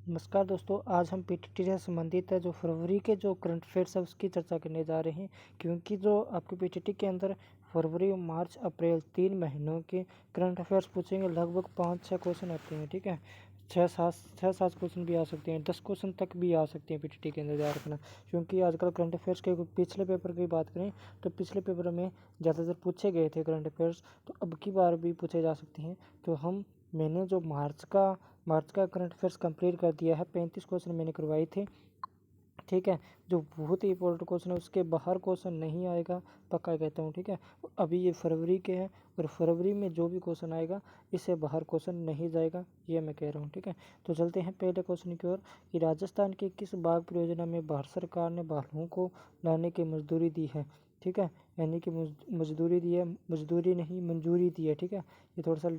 नमस्कार दोस्तों, आज हम पीटीटी से संबंधित है जो फरवरी के जो करंट अफेयर्स है उसकी चर्चा करने जा रहे हैं। क्योंकि जो आपके पीटीटी के अंदर फरवरी, मार्च, अप्रैल 3 महीनों के करंट अफेयर्स पूछेंगे। लगभग 5-6 क्वेश्चन आते हैं, ठीक है। 6-7 क्वेश्चन भी आ सकते हैं, 10 क्वेश्चन तक भी आ सकते हैं पीटीटी के अंदर, याद रखना। क्योंकि आजकल करंट अफेयर्स के पिछले पेपर की बात करें तो पिछले पेपर में ज़्यादातर पूछे गए थे करंट अफेयर्स, तो अब की बार भी पूछे जा सकते हैं। तो मैंने जो मार्च का करंट अफेयर्स कंप्लीट कर दिया है। 35 क्वेश्चन मैंने करवाए थे, ठीक है। जो बहुत ही इंपॉर्टेंट क्वेश्चन है उसके बाहर क्वेश्चन नहीं आएगा, पक्का कहता हूँ, ठीक है। अभी ये फरवरी के हैं और फरवरी में जो भी क्वेश्चन आएगा इससे बाहर क्वेश्चन नहीं जाएगा, ये मैं कह रहा हूँ, ठीक है। तो चलते हैं पहले क्वेश्चन की ओर कि राजस्थान की किस बाघ परियोजना में भारत सरकार ने भालुओं को लाने की मजदूरी दी है, ठीक है। यानी कि मजदूरी दी है, मजदूरी नहीं मंजूरी दी है, ठीक है। ये थोड़ा सा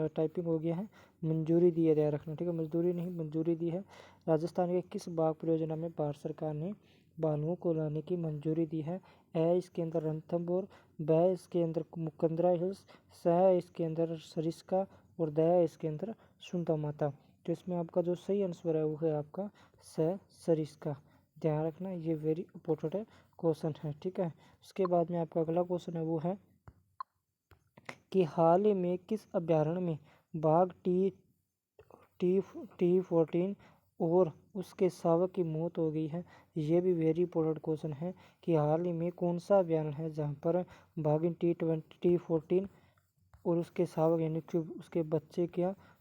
टाइपिंग हो गया है, मंजूरी दी है, ध्यान रखना, ठीक है। मजदूरी नहीं मंजूरी दी है। राजस्थान के किस बाघ परियोजना में भारत सरकार ने भालुओं को लाने की मंजूरी दी है? ए इसके अंदर रणथंभौर, ब इसके अंदर मुकंदरा हिल्स, स इसके अंदर सरिस्का और द इसके अंदर सुंदर माता। तो इसमें आपका जो सही आंसर है वो है आपका सरिस्का। ध्यान रखना, ये वेरी इंपॉर्टेंट क्वेश्चन है, ठीक है। उसके बाद में आपका अगला क्वेश्चन है वो है कि हाल ही में किस अभ्यारण्य में बाघ टी टी टी 14 और उसके शावक की मौत हो गई है? ये भी वेरी इंपॉर्टेंट क्वेश्चन है कि हाल ही में कौन सा अभ्यारण्य है जहाँ पर बाघिन T14 और उसके शावक यानी कि उसके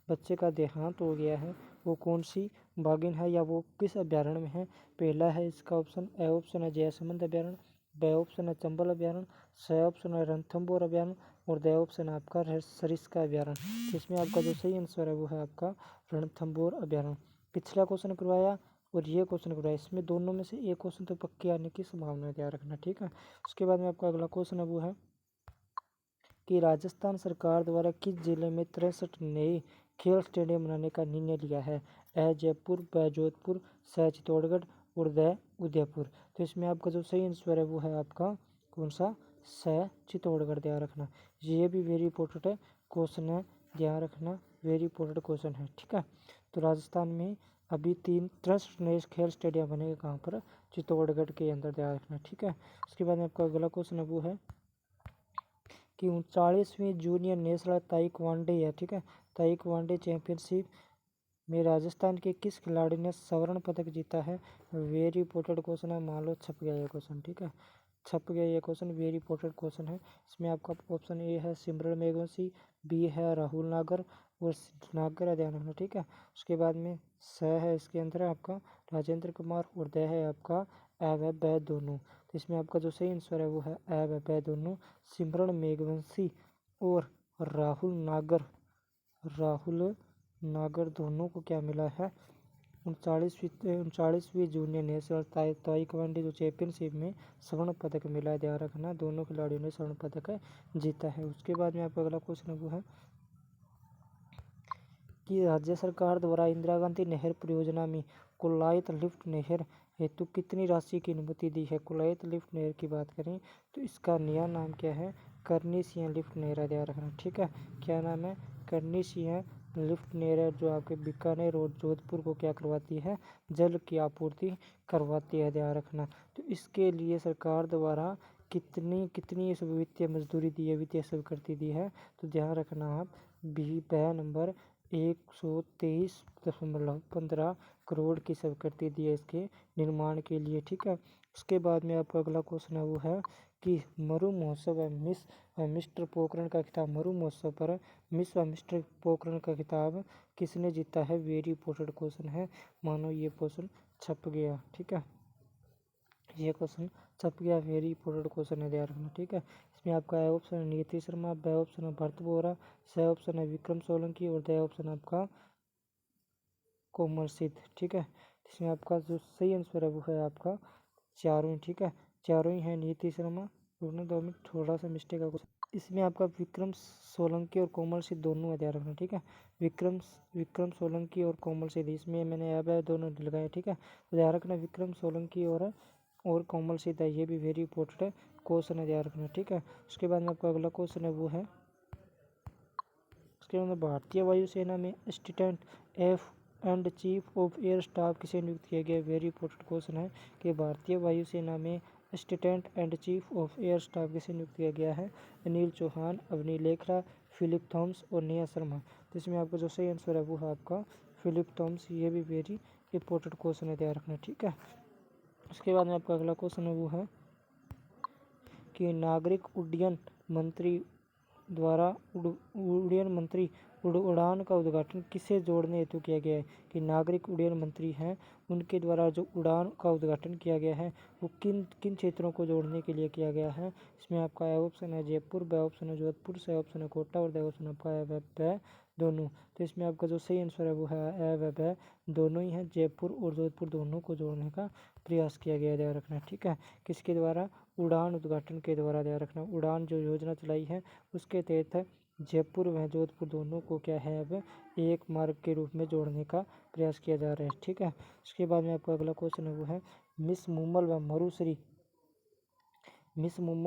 बच्चे का देहांत हो गया है? वो कौन सी बाघिन है या वो किस अभ्यारण्य में है? पहला है इसका ऑप्शन, ए ऑप्शन है जयसमंद अभ्यारण्य, ब ऑप्शन है चंबल अभ्यारण्य, स ऑप्शन है रणथंभौर अभ्यारण्य और द ऑप्शन है आपका सरिस्का अभ्यारण्य। इसमें आपका जो सही आंसर है वो है आपका रणथंभौर अभ्यारण्य। पिछला क्वेश्चन करवाया और ये क्वेश्चन करवाया, इसमें दोनों में से एक क्वेश्चन तो पक्के आने की संभावना है, ध्यान रखना, ठीक है। उसके बाद में आपका अगला क्वेश्चन है वो है कि राजस्थान सरकार द्वारा किस जिले में 63 नए खेल स्टेडियम बनाने का निर्णय लिया है? ए जयपुर, ब जोधपुर, स चित्तौड़गढ़ और द उदयपुर। तो इसमें आपका जो सही आंसर है वो है आपका कौन सा? स चित्तौड़गढ़, ध्यान रखना। ये भी वेरी इंपॉर्टेंट है क्वेश्चन है, ध्यान रखना, वेरी इंपॉर्टेंट क्वेश्चन है, ठीक है। तो राजस्थान में अभी 63 नए खेल स्टेडियम बनेगा, कहाँ पर? चित्तौड़गढ़ के अंदर, ध्यान रखना, ठीक है। उसके बाद में आपका अगला क्वेश्चन है वो है कि 39वीं जूनियर नेशनल ताइक्वांडो है, ठीक है, ताइक्वांडो चैंपियनशिप में राजस्थान के किस खिलाड़ी ने स्वर्ण पदक जीता है? वेरी इंपॉर्टेंट क्वेश्चन है, मान लो छप गया ये क्वेश्चन, ठीक है, छप गया ये क्वेश्चन, वेरी इंपॉर्टेंट क्वेश्चन है। इसमें आपका ऑप्शन ए है सिमरन मेघवंशी, बी है राहुल नागर और नागर है, ध्यान रखना, ठीक है। उसके बाद में स है इसके अंदर आपका राजेंद्र कुमार और द है आपका ए व ब दोनों। तो इसमें आपका जो सही आंसर है वो है ए व ब दोनों। सिमरन मेघवंशी और राहुल नागर दोनों को क्या मिला है? 39वीं जूनियर नेशनल ताइक्वांडो जो चैंपियनशिप में स्वर्ण पदक मिला है, ध्यान रखना, दोनों खिलाड़ियों ने स्वर्ण पदक जीता है। उसके बाद में आपका अगला क्वेश्चन वो है कि राज्य सरकार द्वारा इंदिरा गांधी नहर परियोजना में कोलायत लिफ्ट नहर हेतु कितनी राशि की अनुमति दी है? कोलायत लिफ्ट नहर की बात करें तो इसका नया नाम क्या है? करनी सिंह लिफ्ट नहर, ध्यान रखना, ठीक है। क्या नाम है? करनी सिंह लिफ्ट नहर, जो आपके बीकानेर और जोधपुर को क्या करवाती है? जल की आपूर्ति करवाती है, ध्यान रखना। तो इसके लिए सरकार द्वारा कितनी कितनी वित्तीय मजदूरी दी है, वित्तीय स्वीकृति दी है? तो ध्यान रखना आप, बी पह नंबर 123.15 करोड़ की स्वीकृति दी है इसके निर्माण के लिए, ठीक है। उसके बाद में आपका अगला क्वेश्चन है वो है कि मरु महोत्सव व मिस्टर पोखरण का खिताब, मरु महोत्सव पर मिस व मिस्टर पोखरण का खिताब किसने जीता है? वेरी इंपॉर्टेंट क्वेश्चन है, मानो ये क्वेश्चन छप गया, ठीक है, ये क्वेश्चन छप गया, वेरी इंपॉर्टेंट क्वेश्चन है, ध्यान रखना, ठीक है। इसमें आपका ए ऑप्शन है नीति शर्मा, ब ऑप्शन है भरत वोरा, स ऑप्शन है विक्रम सोलंकी और द ऑप्शन आपका कोमल सिद्ध, ठीक है। इसमें आपका जो सही आंसर है वो है आपका चारों, ठीक है, चारों ही है नीति शर्मा। दोनों 2 मिनट थोड़ा सा मिस्टेक है, इसमें आपका विक्रम सोलंकी और कोमल सिद्ध दोनों है, ध्यान रखना, ठीक है। विक्रम सोलंकी और कोमल सिद्ध, इसमें मैंने अब दोनों लगाए, ठीक है। तो ध्यान रखना, विक्रम सोलंकी और कोमल सिद्ध है, ये भी वेरी इंपॉर्टेंट है क्वेश्चन है, ध्यान रखना, ठीक है। उसके बाद में आपका अगला क्वेश्चन है वो है उसके बाद भारतीय वायुसेना में assistant and chief of air staff किसे नियुक्त किया गया? वेरी इंपॉर्टेंट क्वेश्चन है कि भारतीय वायुसेना में assistant and chief of air staff किसे नियुक्त किया गया है? अनिल चौहान, अवनी लेखरा, फिलिप थॉमस और नेहा शर्मा। तो इसमें आपका जो सही आंसर है वो है आपका फिलिप थॉमस। ये भी वेरी इंपॉर्टेंट क्वेश्चन है, ध्यान रखना, ठीक है। उसके बाद में आपका अगला क्वेश्चन है वो है कि नागरिक उड्डयन मंत्री द्वारा उड़ान का उद्घाटन किसे जोड़ने हेतु किया गया है? कि नागरिक उड्डयन मंत्री हैं उनके द्वारा जो उड़ान का उद्घाटन किया गया है वो किन किन क्षेत्रों को जोड़ने के लिए किया गया है? इसमें आपका ए ऑप्शन है जयपुर, बी ऑप्शन है जोधपुर, सी ऑप्शन है कोटा और डी ऑप्शन आपका है दोनों। तो इसमें आपका जो सही आंसर है वो है ए दोनों ही है। जयपुर और जोधपुर दोनों को जोड़ने का प्रयास किया गया, ध्यान रखना, ठीक है। किसके द्वारा? उड़ान उद्घाटन के द्वारा, ध्यान रखना। उड़ान जो योजना चलाई है उसके तहत जयपुर व जोधपुर दोनों को क्या है अब एक मार्ग के रूप में जोड़ने का प्रयास किया जा रहा है, ठीक है। उसके बाद में आपका अगला क्वेश्चन है वो है मिस मुम्बल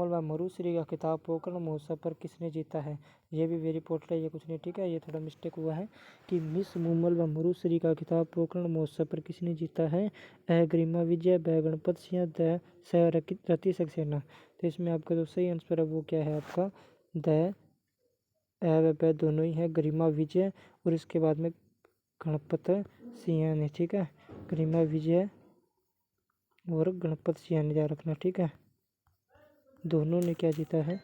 व मरुश्री का खिताब पोखरण महोत्सव पर किसने जीता है? ये भी वेरी इंपॉर्टेंट है, ये कुछ नहीं, ठीक है। ये थोड़ा मिस्टेक हुआ है कि मिस मुम्बल व मरुश्री का खिताब पोखरण महोत्सव पर किसने जीता है? गरिमा विजय, ब गणपत सिंह, द स रति सक्सेना। तो इसमें आपका जो सही आंसर है वो क्या है आपका द व दोनों ही है, गरिमा विजय और इसके बाद में गणपत सिंह ने, ठीक है। गरिमा विजय और गणपत सिंह ने, ध्यान रखना, ठीक है। दोनों ने क्या जीता है,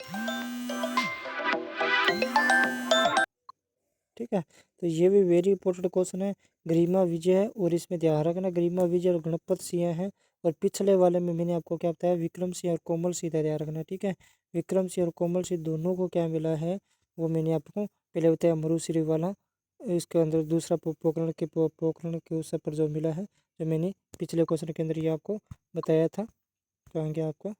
ठीक है। तो ये भी वेरी इंपॉर्टेंट क्वेश्चन है। गरिमा विजय है और इसमें ध्यान रखना गरिमा विजय और गणपत सिंह है। और पिछले वाले में मैंने आपको क्या बताया विक्रम सिंह और कोमल सिंह था, ध्यान रखना, ठीक है। विक्रम सिंह और कोमल सिंह दोनों को क्या मिला है वो मैंने आपको पहले बताया मरुश्री वाला। इसके अंदर दूसरा पोखरण के उस पर जो मिला है जो मैंने पिछले क्वेश्चन के अंदर ये आपको बताया था। कहेंगे आपको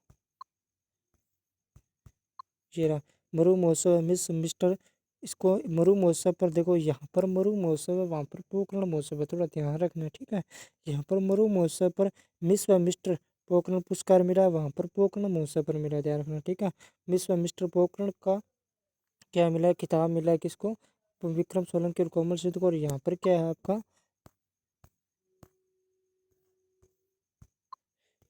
ये रहा मरु महोत्सव मिस्टर इसको मरु महोत्सव पर देखो, यहाँ पर मरु महोत्सव है वहाँ पर पोखरण महोत्सव है, थोड़ा ध्यान रखना, ठीक है। यहाँ पर मरु महोत्सव पर मिस व मिस्टर पोखरण पुरस्कार मिला, वहाँ पर पोखरण महोत्सव पर मिला, ध्यान रखना, ठीक है। मिस व मिस्टर पोखरण का क्या मिला है, खिताब मिला है किसको? विक्रम सोलंकी और कोमल सिंह को। और यहाँ पर क्या है आपका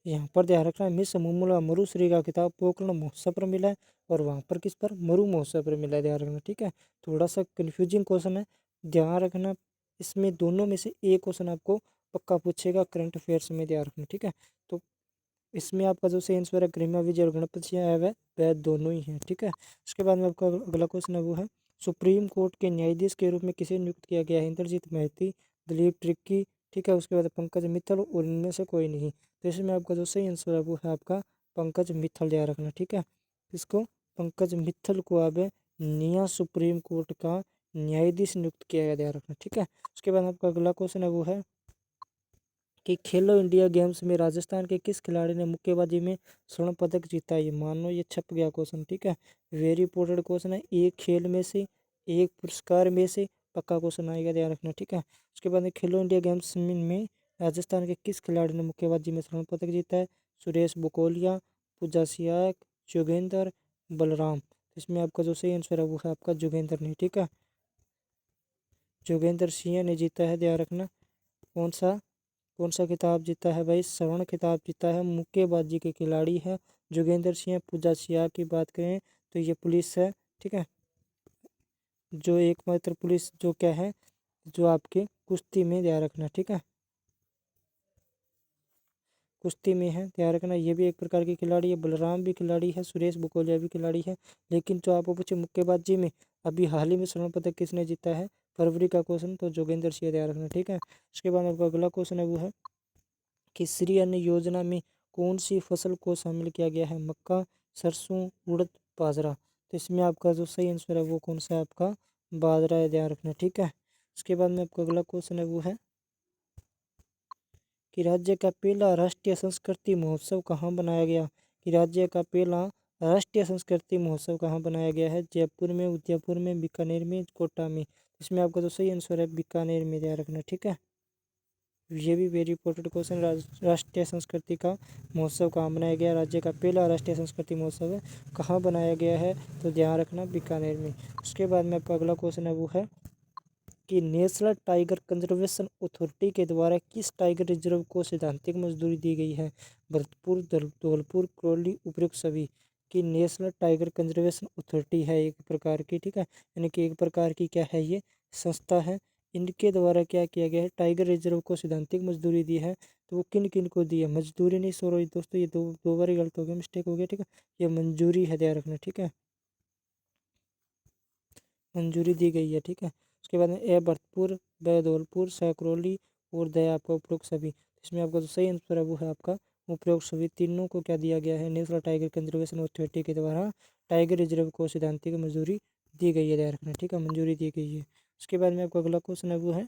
यहाँ पर ध्यान रखना मिस मुम्बला मरुश्री का खिताब पोखरण महोत्सव पर मिला है और वहाँ पर किस पर मरु महोत्सव पर मिला है, ध्यान रखना, ठीक है। थोड़ा सा कन्फ्यूजिंग क्वेश्चन है, ध्यान रखना। इसमें दोनों में से एक क्वेश्चन आपको पक्का पूछेगा करंट अफेयर्स में, ध्यान रखना, ठीक है। तो इसमें आपका जो सही आंसर है गरिमा विजय और गणपत सिंह है वह दोनों ही हैं, ठीक है। उसके बाद में आपका अगला क्वेश्चन है वो है सुप्रीम कोर्ट के न्यायाधीश के रूप में किसे नियुक्त किया गया है? इंद्रजीत महती, दिलीप ट्रिक्की, ठीक है। उसके बाद पंकज मित्तल और इनमें से कोई नहीं। तो इसमें आपका जो सही आंसर है वो है आपका पंकज मित्तल, ध्यान रखना, ठीक है। इसको पंकज मित्तल को अब नया सुप्रीम कोर्ट का न्यायाधीश नियुक्त किया गया, ध्यान रखना, ठीक है। उसके बाद आपका अगला क्वेश्चन है वो है कि खेलो इंडिया गेम्स में राजस्थान के किस खिलाड़ी ने मुक्केबाजी में स्वर्ण पदक जीता है? ये मानो ये छप गया क्वेश्चन, ठीक है। वेरी इंपॉर्टेंट क्वेश्चन है, एक खेल में से एक पुरस्कार में से पक्का क्वेश्चन आएगा, ध्यान रखना, ठीक है। उसके बाद खेलो इंडिया गेम्स में राजस्थान के किस खिलाड़ी ने मुक्केबाजी में स्वर्ण पदक जीता है? सुरेश बुकोलिया, पूजा सियाक, जोगेंद्र, बलराम। इसमें आपका जो सही आंसर है वो है आपका जोगेंद्र ने, ठीक है। जोगेंद्र सिंह ने जीता है, ध्यान रखना। कौन सा खिताब जीता है भाई? स्वर्ण खिताब जीता है, मुक्केबाजी के खिलाड़ी है जोगेंद्र सिंह। पूजा सियाह की बात करें तो ये पुलिस है, ठीक है, जो एकमात्र पुलिस जो क्या है जो आपके कुश्ती में, ध्यान रखना, ठीक है, कुश्ती में है, ध्यान रखना। ये भी एक प्रकार की खिलाड़ी है, बलराम भी खिलाड़ी है, सुरेश बुकोलिया भी खिलाड़ी है। लेकिन जो आपको पूछे मुक्केबाजी में अभी हाल ही में स्वर्ण पदक किसने जीता है फरवरी का क्वेश्चन, तो जोगेंद्र सिंह, ध्यान रखना, ठीक है। उसके बाद आपका अगला क्वेश्चन है वो है कि श्री अन्न योजना में कौन सी फसल को शामिल किया गया है? मक्का, सरसों, उड़द, बाजरा। तो इसमें आपका जो सही आंसर है वो कौन सा है आपका बाजरा है, ध्यान रखना, ठीक है। उसके बाद में आपका अगला क्वेश्चन है वो है कि राज्य का पहला राष्ट्रीय संस्कृति महोत्सव कहाँ बनाया गया? कि राज्य का पहला राष्ट्रीय संस्कृति महोत्सव कहाँ बनाया गया है? जयपुर में, उदयपुर में, बीकानेर में, कोटा में। इसमें आपका जो सही आंसर है बीकानेर में, ध्यान रखना, ठीक है। ये भी वेरी इंपॉर्टेंट क्वेश्चन, राष्ट्रीय संस्कृति का महोत्सव कहाँ बनाया गया? राज्य का पहला राष्ट्रीय संस्कृति महोत्सव है कहाँ बनाया गया है? तो ध्यान रखना बीकानेर में। उसके बाद में आपका अगला क्वेश्चन है वो है कि नेशनल टाइगर कंजर्वेशन अथॉरिटी के द्वारा किस टाइगर रिजर्व को सैद्धांतिक मंजूरी दी गई है? भरतपुर, धौलपुर, करौली, उपरोक्त सभी। कि नेशनल टाइगर कंजर्वेशन अथॉरिटी है एक प्रकार की, ठीक है, यानी कि एक प्रकार की क्या है, ये संस्था है। इनके द्वारा क्या किया गया है, टाइगर रिजर्व को सैद्धांतिक मंजूरी दी है। तो वो किन किन को दी है? मजदूरी नहीं, सॉरी दोस्तों, ये दो बार ही गलत हो गया, मिस्टेक हो गया, ठीक है। ये मंजूरी है, ध्यान रखना, ठीक है, मंजूरी दी गई है, ठीक है। उसके बाद में ए भरतपुर, ब धौलपुर, सकरौली और दया आपका उपरोक्त सभी। इसमें आपका जो सही आंसर है वो है आपका उपरोक्त सभी। तीनों को क्या दिया गया है? नेशनल टाइगर कंजर्वेशन अथॉरिटी के द्वारा टाइगर रिजर्व को सैद्धांतिक मंजूरी दी गई है, ध्यान रखना, ठीक है, मंजूरी दी गई है। उसके बाद में आपका अगला क्वेश्चन है वो है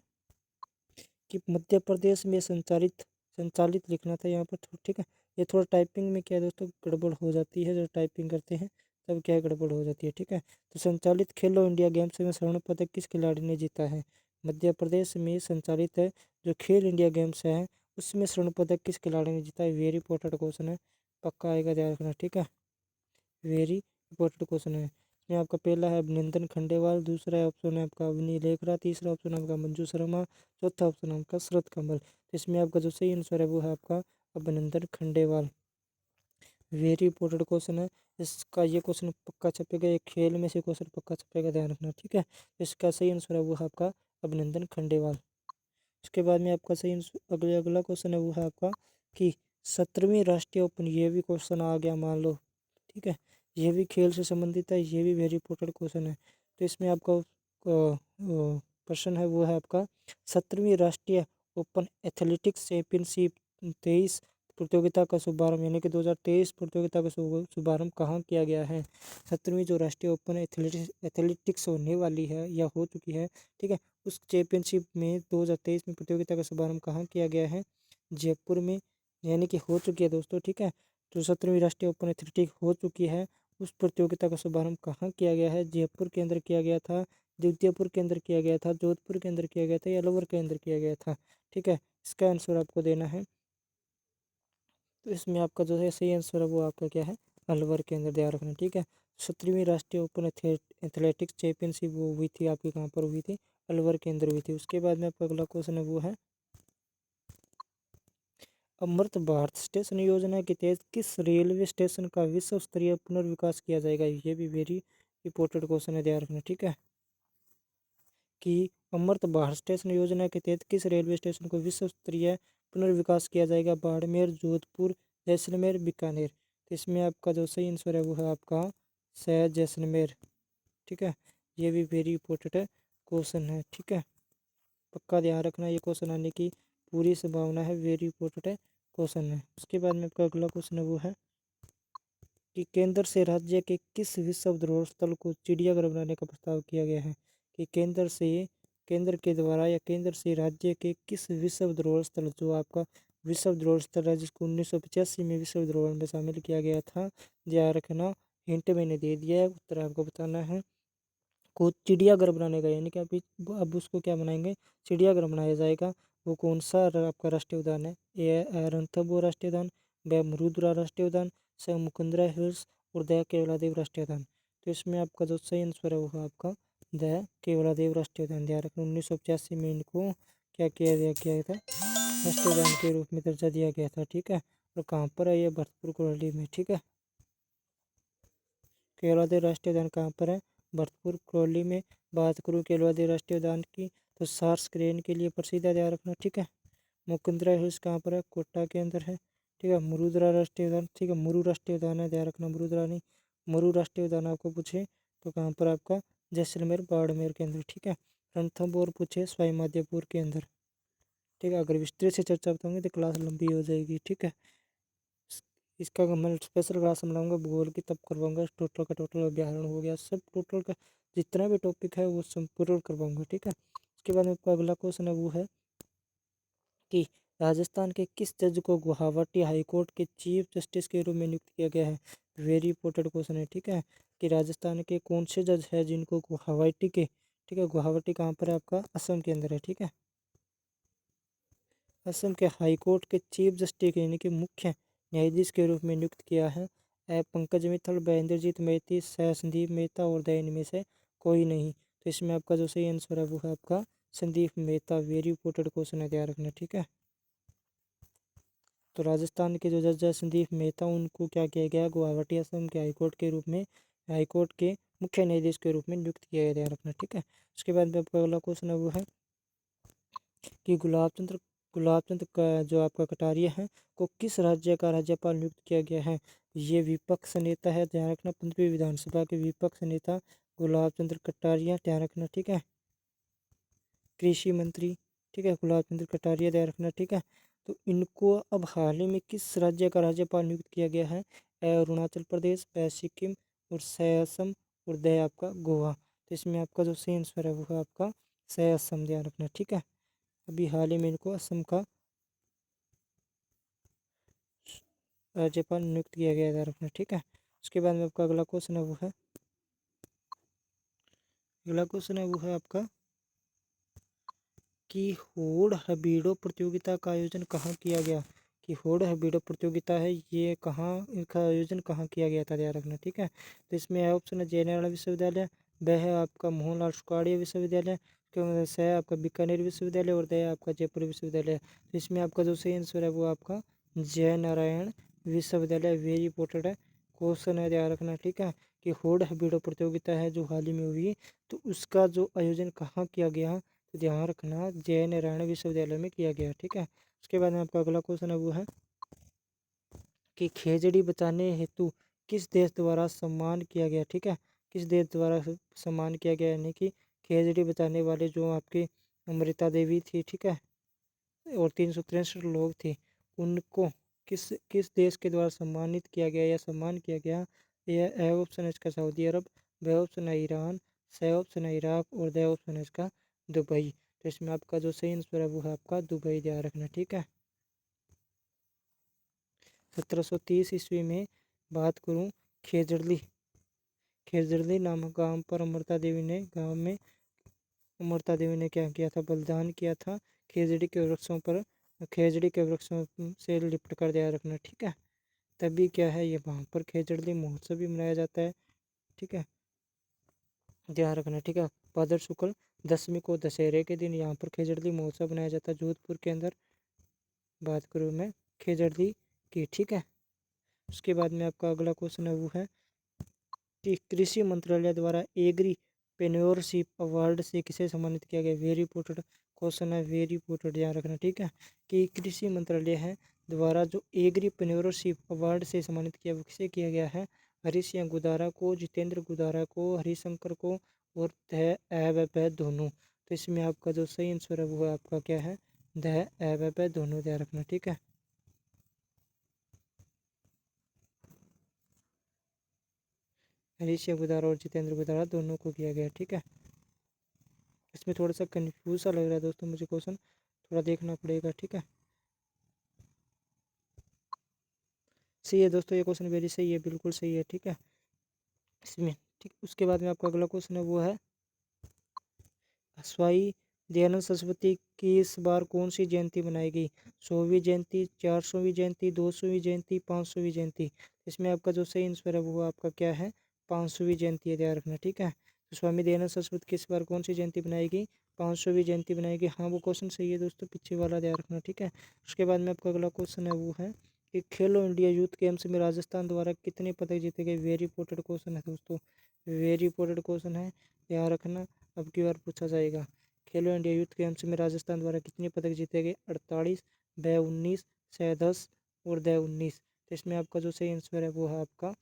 कि मध्य प्रदेश में संचालित लिखना था यहाँ पर, ठीक है। ये थोड़ा टाइपिंग में क्या है दोस्तों, गड़बड़ हो जाती है, जब टाइपिंग करते हैं तब क्या है, गड़बड़ हो जाती है, ठीक है। तो संचालित खेलो इंडिया गेम्स में स्वर्ण पदक किस खिलाड़ी ने जीता है? मध्य प्रदेश में संचालित है जो खेल इंडिया गेम्स है उसमें स्वर्ण पदक किस खिलाड़ी ने जीता है? वेरी इंपॉर्टेंट क्वेश्चन है, पक्का आएगा, ध्यान रखना, ठीक है, वेरी इंपॉर्टेंट क्वेश्चन है। इसमें आपका पहला है अभिनंदन खंडेवाल, दूसरा ऑप्शन है आपका अवनी लेखरा, तीसरा ऑप्शन है आपका मंजू शर्मा, चौथा ऑप्शन है आपका शरद कमल। तो इसमें आपका जो सही आंसर है वो है आपका अभिनंदन खंडेवाल। वेरी इंपॉर्टेंट क्वेश्चन है, इसका ये क्वेश्चन पक्का छपेगा, एक खेल में से क्वेश्चन पक्का छपेगा, ध्यान रखना, ठीक है। इसका सही आंसर है वो है आपका अभिनंदन खंडेवाल। उसके बाद में आपका सही अगला क्वेश्चन है वो है आपका कि 17वीं राष्ट्रीय ओपन, ये भी क्वेश्चन आ गया मान लो, ठीक है, ये भी खेल से संबंधित है, ये भी वेरी इंपॉर्टेंट क्वेश्चन है। तो इसमें आपका प्रश्न है वो है आपका 17वीं राष्ट्रीय ओपन एथलेटिक्स चैंपियनशिप 23 प्रतियोगिता का शुभारंभ, यानी कि 2023 प्रतियोगिता का शुभारंभ कहाँ किया गया है? 17वीं जो राष्ट्रीय ओपन एथलेटिक्स होने वाली है या हो चुकी है, ठीक है, उस चैंपियनशिप में 2023 में प्रतियोगिता का शुभारंभ कहाँ किया गया है? जयपुर में, यानी कि हो चुकी है दोस्तों, ठीक है। जो 17वीं राष्ट्रीय ओपन एथलेटिक्स हो चुकी है उस प्रतियोगिता का शुभारंभ कहाँ किया गया है? जयपुर के अंदर किया गया था, जगदलपुर के अंदर किया गया था, जोधपुर के अंदर किया गया था या अलवर के अंदर किया गया था, ठीक है। इसका आंसर आपको देना है। तो इसमें आपका जो है सही आंसर है वो आपका क्या है? अलवर के अंदर, ध्यान रखना, ठीक है। 17वीं राष्ट्रीय ओपन एथलेटिक्स चैंपियनशिप वो हुई थी आपकी, कहाँ पर हुई थी? अलवर के अंदर हुई थी। उसके बाद में आपका अगला क्वेश्चन है वो है अमृत भारत स्टेशन योजना के तहत किस रेलवे स्टेशन का विश्व स्तरीय पुनर्विकास किया जाएगा? ये भी वेरी इंपॉर्टेंट क्वेश्चन है, ध्यान रखना, ठीक है, कि अमृत भारत स्टेशन योजना के तहत किस रेलवे स्टेशन को विश्व स्तरीय पुनर्विकास किया जाएगा? बाड़मेर, जोधपुर, जैसलमेर, बीकानेर। तो इसमें आपका जो सही आंसर है वो है आपका शहर जैसलमेर, ठीक है, ये भी वेरी इंपॉर्टेंट क्वेश्चन है, ठीक है, पक्का ध्यान रखना, ये क्वेश्चन आने की पूरी संभावना है, वेरी इंपॉर्टेंट क्वेश्चन है। उसके बाद में आपका अगला क्वेश्चन है वो है कि केंद्र से राज्य के किस विश्व धरोहर स्थल को चिड़ियाघर बनाने का प्रस्ताव किया गया है? कि केंद्र के द्वारा या केंद्र से राज्य के किस विश्व धरोहर स्थल, जो आपका विश्व धरोहर स्थल है जिसको 1985 में विश्व धरोहर में शामिल किया गया था, ध्यान रखना, हिंट मैंने दे दिया है, उत्तर आपको बताना है, को चिड़ियाघर बनाने का, यानी कि अब उसको क्या बनाएंगे? चिड़ियाघर बनाया जाएगा। वो कौन सा आपका राष्ट्रीय उद्यान है? ए रणथंभौर राष्ट्रीय उद्यान, ब मरुद्रा राष्ट्रीय उद्यान, स मुकुंदरा हिल्स और द केवलादेव राष्ट्रीय उद्यान। तो इसमें आपका जो सही आंसर है वो है आपका द केवलादेव राष्ट्रीय उद्यान, ध्यान रखना, 1985 में इनको क्या किया था? राष्ट्रीय उद्यान के रूप में दर्जा दिया गया था, ठीक है। और कहाँ पर है ये? भरतपुर करौली में, ठीक है, केवलादेव राष्ट्रीय उद्यान कहाँ पर है? भरतपुर करौली में। बात करूँ केवलादेव राष्ट्रीय उद्यान की तो सार्स क्रेन के लिए प्रसिद्ध है, ध्यान रखना, ठीक है। मुकुंदरा हिल्स कहाँ पर है? कोटा के अंदर है, ठीक है। मुरुद्रा राष्ट्रीय उद्यान, ठीक है, मुरु राष्ट्रीय उद्यान है, ध्यान रखना, मुरुद्रा नहीं, मुरु राष्ट्रीय उद्यान आपको पूछे तो कहाँ पर आपका? जैसलमेर बाड़मेर के अंदर, ठीक है। रणथंभौर पूछे सवाई माधोपुर के अंदर, ठीक है। अगर विस्तृत से चर्चा बताऊंगी तो क्लास लंबी हो जाएगी, ठीक है। इसका मैं स्पेशल क्लास समझाऊंगा, भूगोल की तब करवाऊंगा, टोटल का टोटल अभ्यारण हो गया, सब टोटल का जितना भी टॉपिक है वो संपूर्ण करवाऊंगा, ठीक है। उसके बाद में आपका अगला क्वेश्चन है वो है कि राजस्थान के किस जज को गुवाहाटी हाईकोर्ट के चीफ जस्टिस के रूप में नियुक्त किया गया है? वेरी इंपॉर्टेंट क्वेश्चन है, ठीक है, कि राजस्थान के कौन से जज है जिनको गुवाहाटी के, ठीक है, गुवाहाटी कहाँ पर है आपका? असम के अंदर है, ठीक है, असम के हाईकोर्ट के चीफ जस्टिस यानी कि मुख्य न्यायाधीश के रूप में नियुक्त किया है? पंकज मित्तल, व इंद्रजीत मेहती, सह संदीप मेहता और द इनमें से कोई नहीं। तो इसमें आपका जो सही आंसर है वो है आपका Sandeep Mehta, very important question है, ध्यान रखना। ठीक है, तो राजस्थान के जो जज है संदीप मेहता, उनको क्या किया गया, गुवाहाटी असम के हाईकोर्ट के रूप में, हाईकोर्ट के मुख्य न्यायाधीश के रूप में नियुक्त किया गया, ध्यान रखना। ठीक है, उसके बाद में आपका अगला क्वेश्चन है वो है कि गुलाब चंद का जो आपका कटारिया है को किस राज्य का राज्यपाल नियुक्त किया गया है। ये विपक्ष नेता है, ध्यान रखना, 15वीं विधानसभा के विपक्ष नेता गुलाब चंद्र कटारिया, ध्यान रखना। ठीक है, कृषि मंत्री, ठीक है, गुलाब चंद्र कटारिया, ध्यान रखना। ठीक है, तो इनको अब हाल ही में किस राज्य का राज्यपाल नियुक्त किया गया है, अरुणाचल प्रदेश, सिक्किम और असम और आपका गोवा। तो इसमें आपका जो सही आंसर है वो है आपका असम, ध्यान रखना। ठीक है, अभी हाल ही में इनको असम का राज्यपाल नियुक्त किया गया, ध्यान रखना। ठीक है, उसके बाद में आपका अगला क्वेश्चन है वो है, अगला क्वेश्चन है वो है आपका कि होड़ हबीडो प्रतियोगिता का आयोजन कहाँ किया गया। कि होड़ हबीडो प्रतियोगिता है ये कहाँ, इनका आयोजन कहाँ किया गया था, ध्यान रखना। ठीक है, तो इसमें है ऑप्शन है जयनारायण विश्वविद्यालय, ब है आपका मोहनलाल सुखाड़िया विश्वविद्यालय, से है आपका बीकानेर विश्वविद्यालय और द है आपका जयपुर विश्वविद्यालय। तो इसमें आपका जो सही आंसर है वो आपका जयनारायण विश्वविद्यालय, वेरी इंपॉर्टेंट है क्वेश्चन है, ध्यान रखना। ठीक है, कि होड़ हबीडो प्रतियोगिता है जो हाल ही में हुई, तो उसका जो आयोजन कहाँ किया गया, तो ध्यान रखना जय नारायण विश्वविद्यालय में किया गया। ठीक है, उसके बाद में आपका अगला क्वेश्चन है वो है कि खेजड़ी बचाने हेतु किस देश द्वारा सम्मान किया गया। ठीक है, किस देश द्वारा सम्मान किया गया, यानी कि खेजड़ी बचाने वाले जो आपके अमृता देवी थी, ठीक है, और 363 लोग थे, उनको किस किस देश के द्वारा सम्मानित किया गया या सम्मान किया गया। यह ए ऑप्शन है इसका सऊदी अरब, ब ऑप्शन है ईरान, स ऑप्शन है इराक और द ऑप्शन है इसका दुबई। तो इसमें आपका जो सही आंसर है वो है आपका दुबई, ध्यान रखना। ठीक है, 1730 ईस्वी में बात करूँ, खेजड़ली खेजड़ली नामक गांव पर अमृता देवी ने क्या किया था, बलिदान किया था खेजड़ी के वृक्षों पर, खेजड़ी के वृक्षों से लिपट कर, ध्यान रखना। ठीक है, तभी क्या है ये वहाँ पर खेजड़ी महोत्सव भी मनाया जाता है। ठीक है, ध्यान रखना। ठीक है, भाद्र शुक्ल दशमी को दशहरे के दिन यहाँ पर खेजड़ी महोत्सव बनाया जाता है जोधपुर के अंदर, बात करूँ मैं खेजड़ी की। ठीक है, उसके बाद में आपका अगला क्वेश्चन है वो है कि कृषि मंत्रालय द्वारा एग्रीप्रेन्योरशिप अवार्ड से किसे सम्मानित किया गया। वेरी इंपॉर्टेंट क्वेश्चन है, वेरी इंपॉर्टेंट, ध्यान रखना। ठीक है, कि कृषि मंत्रालय है द्वारा जो एग्रीप्रेन्योरशिप अवार्ड से सम्मानित किया वो किसे किया गया है, हरीश सिंह गुदारा को, जितेंद्र गुदारा को, हरिशंकर को और द दोनों। तो इसमें आपका जो सही आंसर है वो है आपका क्या है, द दोनों, ध्यान रखना। ठीक है, हरीश गुदारा और जितेंद्र गुदारा दोनों को किया गया। ठीक है, इसमें थोड़ा सा कन्फ्यूज सा लग रहा है दोस्तों मुझे, क्वेश्चन थोड़ा देखना पड़ेगा। ठीक है, सही है दोस्तों, ये क्वेश्चन वेरी सही है, बिल्कुल सही है। ठीक है, इसमें ठीक, उसके बाद में आपका अगला क्वेश्चन है वो है स्वाई दयानंद सरस्वती की इस बार कौन सी जयंती मनाई गई। 100वीं जयंती, 400वीं जयंती, 200वीं जयंती, 500वीं जयंती। इसमें आपका जो सही आंसर है वो आपका क्या है, 500वीं जयंती है, ध्यान रखना। ठीक है, तो स्वामी दयानंद सरस्वती की इस बार कौन सी जयंती बनाई गई, 500वीं जयंती बनाई गई। हाँ वो क्वेश्चन सही है दोस्तों, पीछे वाला ध्यान रखना। ठीक है, उसके बाद में आपका अगला क्वेश्चन है वो है कि खेलो इंडिया यूथ गेम्स में राजस्थान द्वारा कितने पदक जीते गए। वेरी इंपॉर्टेंट क्वेश्चन है दोस्तों, वेरी इंपॉर्टेंट क्वेश्चन है, ध्यान रखना, अब की बार पूछा जाएगा। खेलो इंडिया यूथ गेम्स में राजस्थान द्वारा कितने पदक जीते गए, 48, ब 19, स 10 और द 19। तो इसमें आपका जो सही आंसर है वो है आपका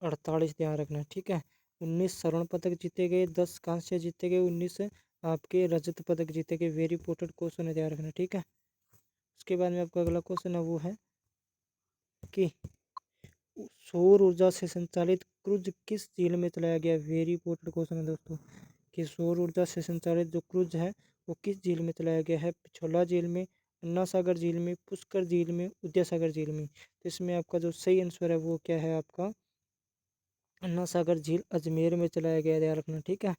48, ध्यान रखना। ठीक है, 19 स्वर्ण पदक जीते गए, 10 कांस्य जीते गए, 19 आपके रजत पदक जीते गए। वेरी इंपॉर्टेंट क्वेश्चन है, ध्यान रखना। ठीक है, उसके बाद में आपका अगला क्वेश्चन है वो है कि सौर ऊर्जा से संचालित क्रूज किस झील में चलाया गया। वेरी इंपॉर्टेंट क्वेश्चन है दोस्तों, कि सौर ऊर्जा से संचालित जो क्रूज है वो किस झील में चलाया गया है। पिछोला झील में, अन्ना सागर झील में, पुष्कर झील में, विद्यासागर झील में। तो इसमें आपका जो सही आंसर है वो क्या है आपका, अन्ना सागर झील अजमेर में चलाया गया, ध्यान रखना। ठीक है,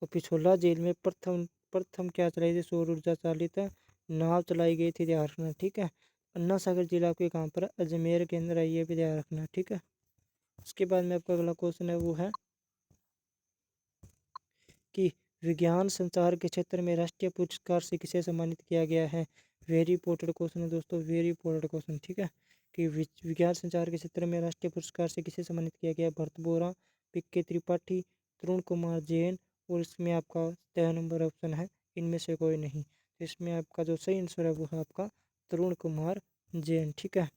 और पिछोला झील में प्रथम प्रथम क्या चलाई थी, सौर ऊर्जा चालित नाव चलाई गई थी, ध्यान रखना। ठीक है, अन्ना सागर जिला आपके कहाँ पर, अजमेर के अंदर है, ये भी ध्यान रखना। ठीक है, उसके बाद में आपका अगला क्वेश्चन है वो है कि विज्ञान संचार के क्षेत्र में राष्ट्रीय पुरस्कार से किसे सम्मानित किया गया है। वेरी इंपॉर्टेंट क्वेश्चन है दोस्तों, वेरी इंपॉर्टेंट क्वेश्चन, ठीक है। कि विज्ञान संचार के क्षेत्र में राष्ट्रीय पुरस्कार से किसे सम्मानित किया गया। भरत बोरा, पीके त्रिपाठी, तरुण कुमार जैन, और इसमें आपका 13 नंबर ऑप्शन है इनमें से कोई नहीं। तो इसमें आपका जो सही आंसर है वो है आपका तरुण कुमार जैन, ठीक है।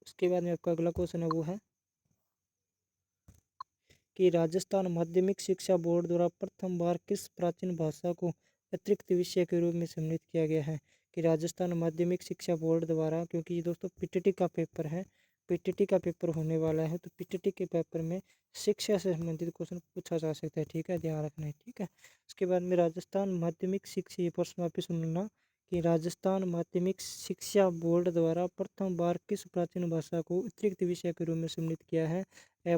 उसके बाद में आपका अगला क्वेश्चन है वो है कि राजस्थान माध्यमिक शिक्षा बोर्ड द्वारा प्रथम बार किस प्राचीन भाषा को अतिरिक्त विषय के रूप में सम्मिलित किया गया है। कि राजस्थान माध्यमिक शिक्षा बोर्ड द्वारा, क्योंकि ये दोस्तों पीटीटी का पेपर है, पीटीटी का पेपर होने वाला है, तो पीटीटी के पेपर में शिक्षा से संबंधित क्वेश्चन पूछा जा सकता है, ठीक है, ध्यान रखना है, ठीक है। उसके बाद में राजस्थान माध्यमिक शिक्षा, ये प्रश्न वापिस सुनना कि राजस्थान माध्यमिक शिक्षा बोर्ड द्वारा प्रथम बार किस प्राचीन भाषा को अतिरिक्त विषय के रूप में सम्मिलित किया है।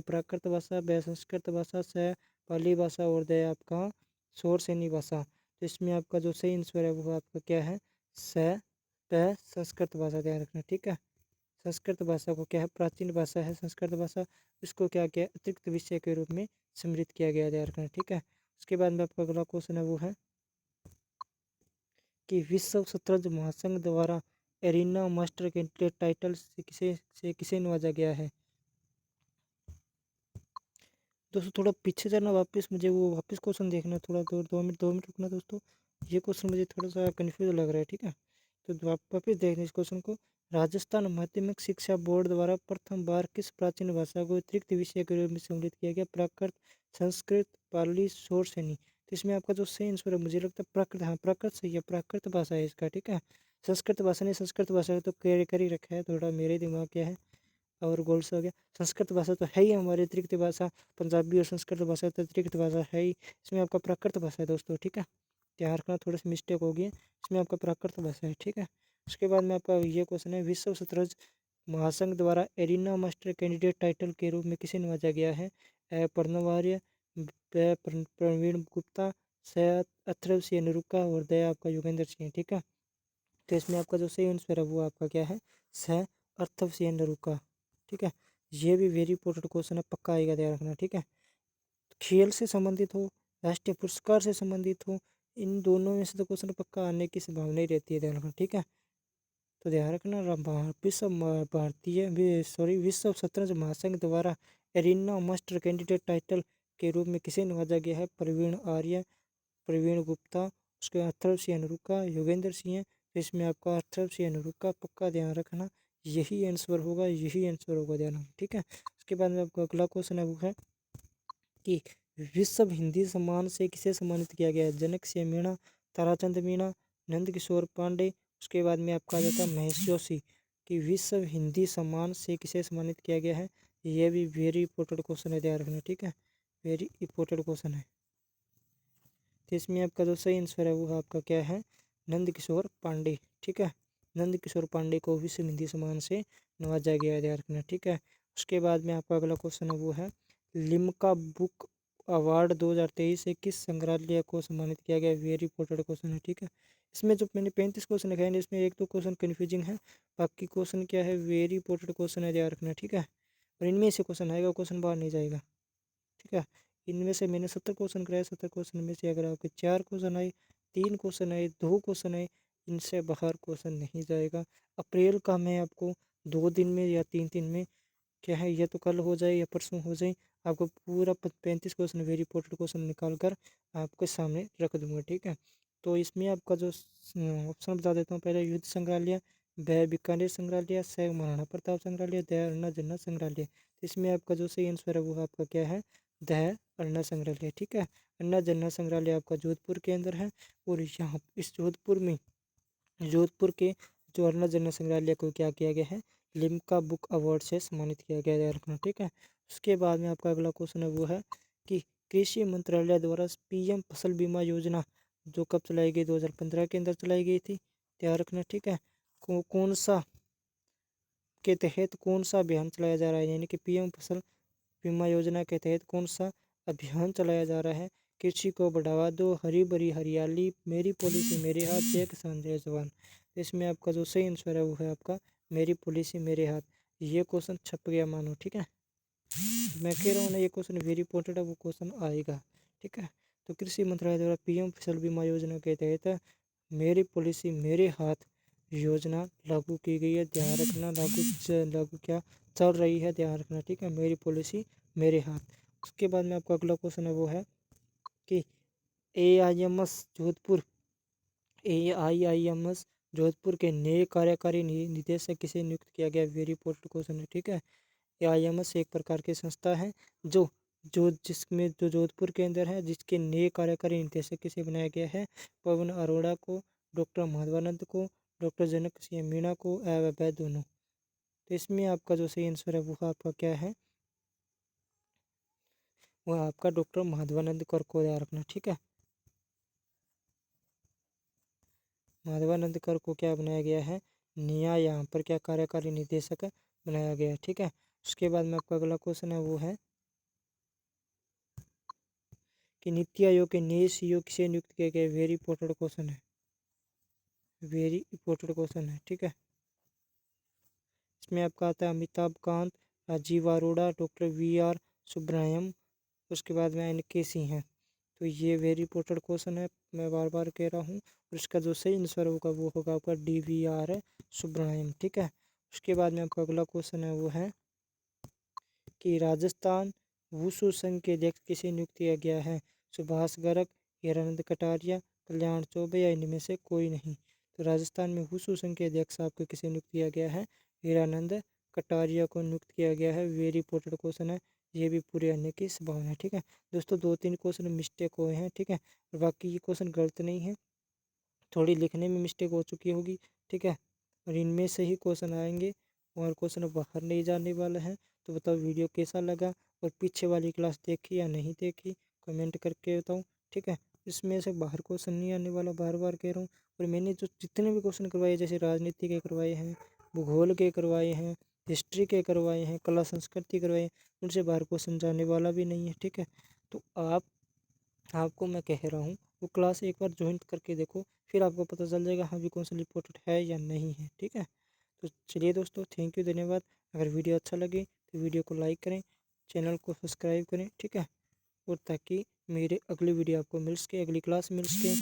प्राकृत भाषा, ब संस्कृत भाषा, स पाली भाषा, और द आपका शौरसेनी भाषा। तो इसमें आपका जो सही आंसर है वो आपका क्या है, स प संस्कृत भाषा, ध्यान रखना, ठीक है। संस्कृत भाषा को क्या है, प्राचीन भाषा है संस्कृत भाषा, इसको क्या किया अतिरिक्त विषय के रूप में सम्मिलित किया गया, ध्यान रखना, ठीक है। उसके बाद में आपका अगला क्वेश्चन है वो है कि विश्व शतरंज महासंघ द्वारा एरिना मास्टर कैंडिडेट टाइटल से किसे नवाजा गया है। दोस्तों थोड़ा पीछे जाना वापस, मुझे वो वापस क्वेश्चन देखना, थोड़ा 2 मिनट रुकना दोस्तों। ये क्वेश्चन मुझे थोड़ा सा कन्फ्यूज लग रहा है, ठीक है। तो वापस देखना इस क्वेश्चन को। राजस्थान माध्यमिक शिक्षा बोर्ड द्वारा प्रथम बार किस प्राचीन भाषा को अतिरिक्त विषय के रूप में सम्मिलित किया गया। प्राकृत, संस्कृत, पाली, शौरसेनी। तो इसमें आपका जो सही आंसर है मुझे लगता है प्राकृत, हाँ प्राकृत सही है, प्राकृत भाषा है इसका, ठीक है। संस्कृत भाषा नहीं, संस्कृत भाषा तो कर ही रखा है, थोड़ा मेरे दिमाग क्या है और गोल से हो गया। संस्कृत भाषा तो है ही हमारी अतिरिक्त भाषा, पंजाबी और संस्कृत भाषा तो अतिरिक्त भाषा है ही। इसमें आपका प्राकृत भाषा है दोस्तों, ठीक है, ध्यान रखना, थोड़ी सी मिस्टेक होगी, इसमें आपका प्राकृत भाषा है, ठीक है। उसके बाद में आपका ये क्वेश्चन है, विश्व शतरंज महासंघ द्वारा एरिना मास्टर कैंडिडेट टाइटल के रूप में किसे नवाजा गया है। प्रणवार्य, प्रवीण गुप्ता, सैयद अथर्व सिंह नरूका, और दया आपका योगेंद्र सिंह, ठीक है। तो इसमें आपका जो सही आंसर है वो आपका क्या है, सह अर्थव सिंह नरूका, ठीक है। ये भी वेरी इंपॉर्टेंट क्वेश्चन है, पक्का आएगा, ध्यान रखना, ठीक है। खेल से संबंधित हो, राष्ट्रीय पुरस्कार से संबंधित हो, इन दोनों में से तो क्वेश्चन पक्का आने की संभावना ही रहती है, ध्यान रखना, ठीक है। तो ध्यान रखना, विश्व शतरंज महासंघ द्वारा एरिना मास्टर कैंडिडेट टाइटल के रूप में किसे नवाजा गया है। प्रवीण आर्य, प्रवीण गुप्ता, उसके बाद अथर्व सिंह नरूका, योगेंद्र सिंह। तो इसमें आपका अथर्व सिंह नरूका, पक्का ध्यान रखना, यही आंसर होगा, यही आंसर होगा, ध्यान रखना, ठीक है। उसके बाद में आपका अगला क्वेश्चन है वो है कि विश्व हिंदी सम्मान से किसे सम्मानित किया गया है। जनक सिंह मीणा, ताराचंद मीणा, नंद किशोर पांडे। उसके बाद में आपका आ जाता है महेश जोशी। कि विश्व हिंदी सम्मान से किसे सम्मानित किया गया है। यह भी वेरी इंपॉर्टेंट क्वेश्चन है, ध्यान रखना, ठीक है, वेरी इंपॉर्टेंट क्वेश्चन है। तो इसमें आपका जो सही आंसर है वो आपका क्या है, नंद किशोर पांडे, ठीक है। नंद किशोर पांडे को विश्व हिंदी सम्मान से नवाजा गया है, ध्यान रखना, ठीक है। उसके बाद में आपका अगला क्वेश्चन है वो है लिम्का बुक अवार्ड 2023 से किस संग्रहालय को सम्मानित किया गया। वेरी इंपॉर्टेंट क्वेश्चन है, ठीक है। इसमें जो मैंने 35 क्वेश्चन लिखाए हैं इसमें एक दो क्वेश्चन कन्फ्यूजिंग है, बाकी क्वेश्चन क्या है वेरी इंपॉर्टेंट क्वेश्चन है, ध्यान रखना, ठीक है। और इनमें से क्वेश्चन आएगा, क्वेश्चन बाहर नहीं जाएगा, ठीक है। इनमें से मैंने 70 क्वेश्चन कराए, 70 क्वेश्चन में से अगर आपके 4 क्वेश्चन आए, 3 क्वेश्चन आए, 2 क्वेश्चन आए, इनसे बाहर क्वेश्चन नहीं जाएगा। अप्रैल का मैं आपको 2 दिन में या 3 दिन में क्या है, या तो कल हो जाए या परसों हो जाए, आपको पूरा 35 क्वेश्चन वेरी इंपॉर्टेंट क्वेश्चन निकाल कर आपके सामने रख दूंगा, ठीक है। तो इसमें आपका जो ऑप्शन बता देता हूँ, पहले युद्ध संग्रहालय, ब बीकानेर संग्रहालय, स महाराणा प्रताप संग्रहालय, द अन्ना जन्ना संग्रहालय। इसमें आपका जो सही आंसर है वो आपका क्या है, द अन्ना संग्रहालय, ठीक है। अन्ना जन्ना संग्रहालय आपका जोधपुर के अंदर है, और यहाँ इस जोधपुर के जो अन्ना जन्ना संग्रहालय को क्या किया गया है, लिम्का बुक अवार्ड से सम्मानित किया गया, ध्यान रखना, ठीक है। उसके बाद में आपका अगला क्वेश्चन है वो है कि कृषि मंत्रालय द्वारा पीएम फसल बीमा योजना जो कब चलाई गई, 2015 के अंदर चलाई गई थी, ध्यान रखना, ठीक है। कौन सा के तहत कौन सा अभियान चलाया जा रहा है, यानी कि पीएम फसल बीमा योजना के तहत कौन सा अभियान चलाया जा रहा है। कृषि को बढ़ावा दो, हरी भरी हरियाली, मेरी पॉलिसी मेरे हाथ, जय किसान जय जवान। इसमें आपका जो सही आंसर है वो है आपका मेरी पॉलिसी मेरे हाथ। ये क्वेश्चन छप गया मानो, ठीक है। मैं कह रहा हूँ ना, ये क्वेश्चन वेरी इंपॉर्टेंट है, वो क्वेश्चन आएगा। ठीक है, तो कृषि मंत्रालय द्वारा पीएम फसल बीमा योजना के तहत मेरी पॉलिसी मेरे हाथ योजना लागू की गई है। ध्यान रखना, लागू क्या चल रही है, ध्यान रखना। ठीक है, मेरी पॉलिसी मेरे हाथ। उसके बाद में आपका अगला क्वेश्चन है वो है कि AIMS जोधपुर AIIMS जोधपुर के नए कार्यकारी निदेशक किसे नियुक्त किया गया? वेरी इंपॉर्टेंट क्वेश्चन है। ठीक है, AIMS एक प्रकार की संस्था है जो जो जिसमें जो जोधपुर के अंदर है, जिसके नए कार्यकारी निदेशक किसे बनाया गया है? पवन अरोड़ा को, डॉक्टर माधवानंद को, डॉक्टर जनक सिंह मीणा को, वह दोनों। तो इसमें आपका जो सही आंसर है वो आपका क्या है? वह आपका डॉक्टर माधवानंद कर को याद रखना। ठीक है, माधवानंद कर को क्या बनाया गया है? नया यहाँ पर क्या कार्यकारी निदेशक बनाया गया है। ठीक है, उसके बाद में आपका अगला क्वेश्चन है वो है कि नीति आयोग के नए CEO किसे नियुक्त किया गया? वेरी इंपॉर्टेंट क्वेश्चन है, वेरी इंपॉर्टेंट क्वेश्चन है। ठीक है, इसमें आपका आता है अमिताभ कांत, राजीव अरोड़ा, डॉक्टर VR सुब्रमण्यम, उसके बाद में NK सिंह है। तो ये वेरी इंपॉर्टेंट क्वेश्चन है, मैं बार बार कह रहा हूँ। और इसका जो सही आंसर होगा वो होगा आपका DVR सुब्रमण्यम। ठीक है, उसके बाद में आपका अगला क्वेश्चन है वो है कि राजस्थान वुशु संघ के अध्यक्ष किसे नियुक्त किया गया है? सुभाष गर्ग, हीरानंद कटारिया, कल्याण चौबे या इनमें से कोई नहीं? तो राजस्थान में वुशु संघ के अध्यक्ष आपको किसे नियुक्त किया गया है? हीरानंद कटारिया को नियुक्त किया गया है। वेरी इंपॉर्टेंट क्वेश्चन है, ये भी पूरे आने की संभावना है। ठीक है दोस्तों, 2-3 क्वेश्चन मिस्टेक हुए हैं। ठीक है, और बाकी ये क्वेश्चन गलत नहीं है, थोड़ी लिखने में मिस्टेक हो चुकी होगी। ठीक है, और इनमें से ही क्वेश्चन आएंगे और क्वेश्चन बाहर नहीं जाने वाला है। तो बताओ वीडियो कैसा लगा, और पीछे वाली क्लास देखी या नहीं देखी, कमेंट करके बताओ। ठीक है, इसमें से बाहर क्वेश्चन नहीं आने वाला, बार बार कह रहा हूँ। और मैंने जो जितने भी क्वेश्चन करवाए, जैसे राजनीति के करवाए हैं, भूगोल के करवाए हैं, हिस्ट्री के करवाए हैं, कला संस्कृति करवाए हैं, उनसे बाहर क्वेश्चन जाने वाला भी नहीं है। ठीक है, तो आपको मैं कह रहा हूँ वो क्लास एक बार ज्वाइन करके देखो, फिर आपको पता चल जाएगा हाँ भी कौन सा इंपॉर्टेंट है या नहीं है। ठीक है, तो चलिए दोस्तों, थैंक यू, धन्यवाद। अगर वीडियो अच्छा लगे तो वीडियो को लाइक करें, चैनल को सब्सक्राइब करें। ठीक है, और ताकि मेरे अगली वीडियो आपको मिल सके, अगली क्लास मिल सके।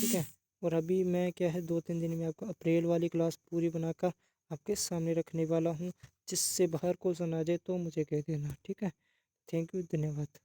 ठीक है, और अभी मैं क्या है 2-3 दिन में आपको अप्रैल वाली क्लास पूरी बनाकर आपके सामने रखने वाला हूँ, जिससे बाहर क्वेश्चन आ जाए तो मुझे कह देना। ठीक है, थैंक यू, धन्यवाद।